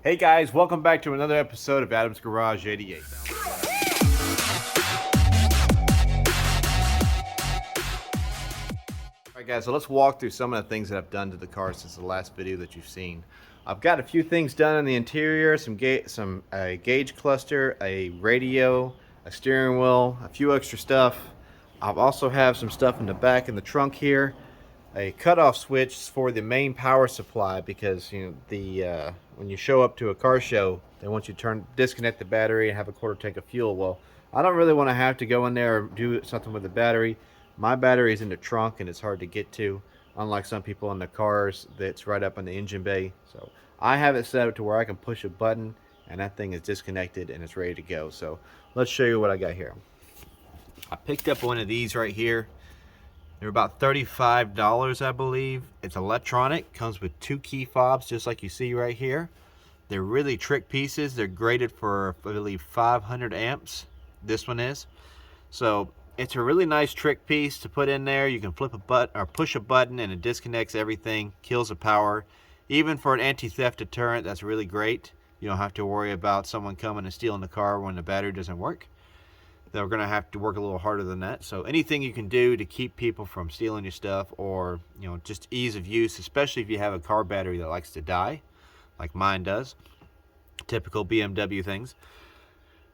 Hey guys, welcome back to another episode of Adam's Garage 88. Alright guys, so let's walk through some of the things that I've done to the car since the last video that you've seen. I've got a few things done in the interior, some gauge cluster, a radio, a steering wheel, a few extra stuff. I've also have some stuff in the back in the trunk here. A cutoff switch for the main power supply because when you show up to a car show, they want you to disconnect the battery and have a quarter tank of fuel. Well, I don't really want to have to go in there or do something with the battery. My battery is in the trunk and it's hard to get to, unlike some people in the cars that's right up in the engine bay. So I have it set up to where I can push a button and that thing is disconnected and it's ready to go. So let's show you what I got here. I picked up one of these right here. They're about $35, I believe. It's electronic, comes with 2 key fobs, just like you see right here. They're really trick pieces. They're graded for, I believe, 500 amps. This one is. So it's a really nice trick piece to put in there. You can flip a button or push a button and it disconnects everything, kills the power. Even for an anti-theft deterrent, that's really great. You don't have to worry about someone coming and stealing the car when the battery doesn't work. They're going to have to work a little harder than that. So anything you can do to keep people from stealing your stuff, or just ease of use, especially if you have a car battery that likes to die, like mine does. Typical BMW things.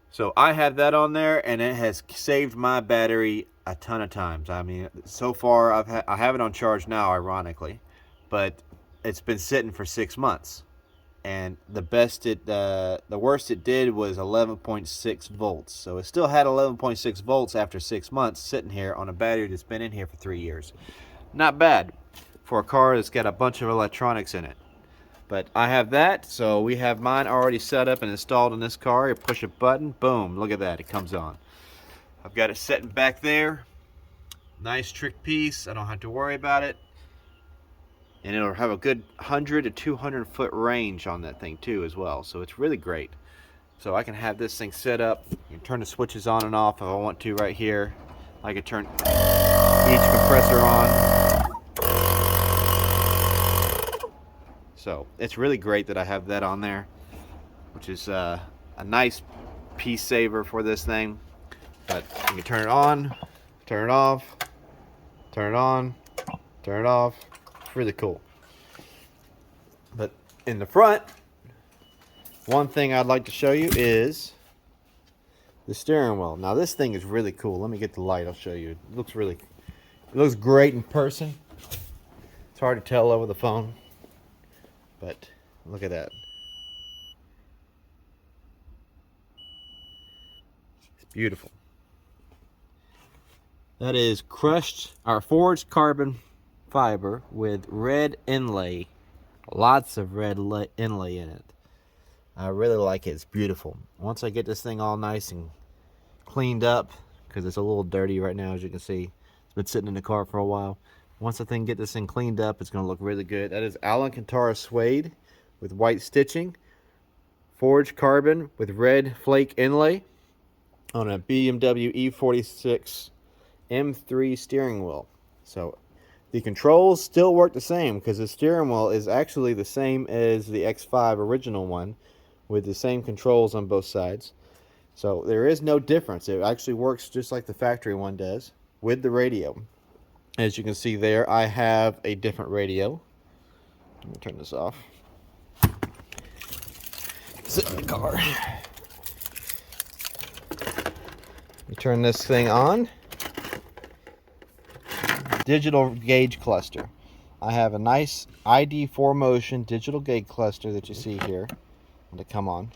So I have that on there, and it has saved my battery a ton of times. I mean, so far I have it on charge now, ironically, but it's been sitting for 6 months. And the worst it did was 11.6 volts. So it still had 11.6 volts after 6 months sitting here on a battery that's been in here for 3 years. Not bad for a car that's got a bunch of electronics in it. But I have that, so we have mine already set up and installed in this car. You push a button, boom, look at that, it comes on. I've got it sitting back there. Nice trick piece, I don't have to worry about it. And it'll have a good 100 to 200 foot range on that thing too as well. So it's really great. So I can have this thing set up. You can turn the switches on and off if I want to right here. I can turn each compressor on. So it's really great that I have that on there, which is a nice piece saver for this thing. But you can turn it on, turn it off, turn it on, turn it off. Really cool. But in the front, one thing I'd like to show you is the steering wheel. Now this thing is really cool. Let me get the light, I'll show you. It looks great in person. It's hard to tell over the phone, but look at that. It's beautiful. That is crushed or forged carbon fiber with red inlay, lots of red inlay in it. I really like it. It's beautiful. Once I get this thing all nice and cleaned up, because it's a little dirty right now, as you can see, it's been sitting in the car for a while. Once I get this thing cleaned up, it's going to look really good. That is Alcantara suede with white stitching, forged carbon with red flake inlay on a BMW E46 M3 steering wheel. So the controls still work the same because the steering wheel is actually the same as the X5 original one with the same controls on both sides. So there is no difference. It actually works just like the factory one does with the radio. As you can see there, I have a different radio. Let me turn this off. Sit in the car. You turn this thing on. Digital gauge cluster. I have a nice ID 4Motion digital gauge cluster that you see here. To come on.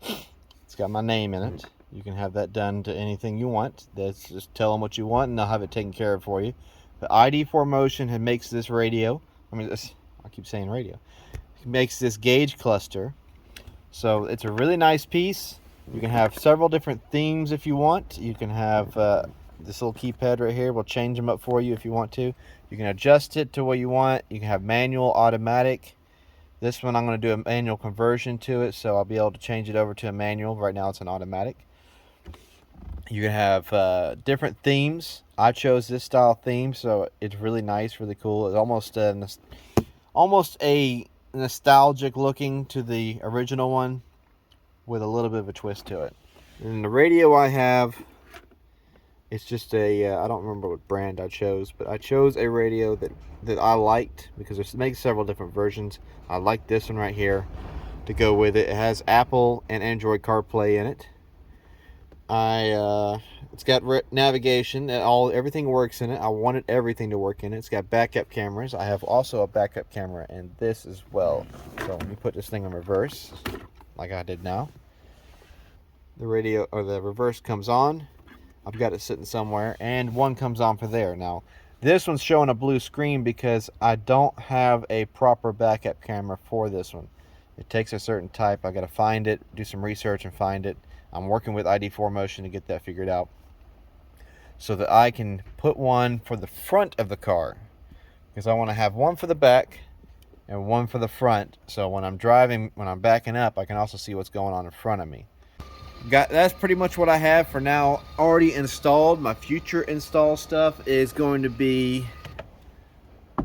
It's got my name in it. You can have that done to anything you want. That's just tell them what you want and they'll have it taken care of for you. The ID 4Motion makes this radio. I keep saying radio. It makes this gauge cluster. So it's a really nice piece. You can have several different themes if you want. You can have this little keypad right here. We'll change them up for you if you want to. You can adjust it to what you want. You can have manual, automatic. This one I'm going to do a manual conversion to it, so I'll be able to change it over to a manual. Right now it's an automatic. You can have different themes. I chose this style theme, so it's really nice, really cool. It's almost almost a nostalgic looking to the original one with a little bit of a twist to it. And the radio I have, it's just a I don't remember what brand I chose, but I chose a radio that I liked because it makes several different versions. I like this one right here to go with it. It has Apple and Android CarPlay in it. It's got navigation and everything works in it. I wanted everything to work in it. It's got backup cameras. I have also a backup camera in this as well. So let me put this thing in reverse, like I did now. The radio or the reverse comes on. I've got it sitting somewhere, and one comes on for there. Now, this one's showing a blue screen because I don't have a proper backup camera for this one. It takes a certain type. I got to find it, do some research and find it. I'm working with ID4 Motion to get that figured out so that I can put one for the front of the car, because I want to have one for the back and one for the front, so when I'm driving, when I'm backing up, I can also see what's going on in front of me. That's pretty much what I have for now already installed. My future install stuff is going to be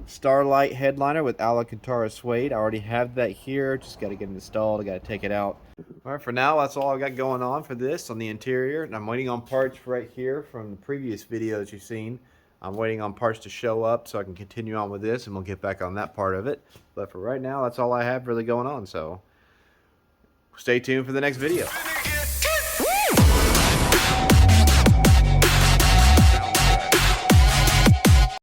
Starlight headliner with Alcantara suede. I already have that here, just got to get it installed. I got to take it out. All right, for now that's all I've got going on for this on the interior, and I'm waiting on parts right here from the previous video that you've seen. I'm waiting on parts to show up so I can continue on with this, and we'll get back on that part of it. But for right now, that's all I have really going on, so stay tuned for the next video.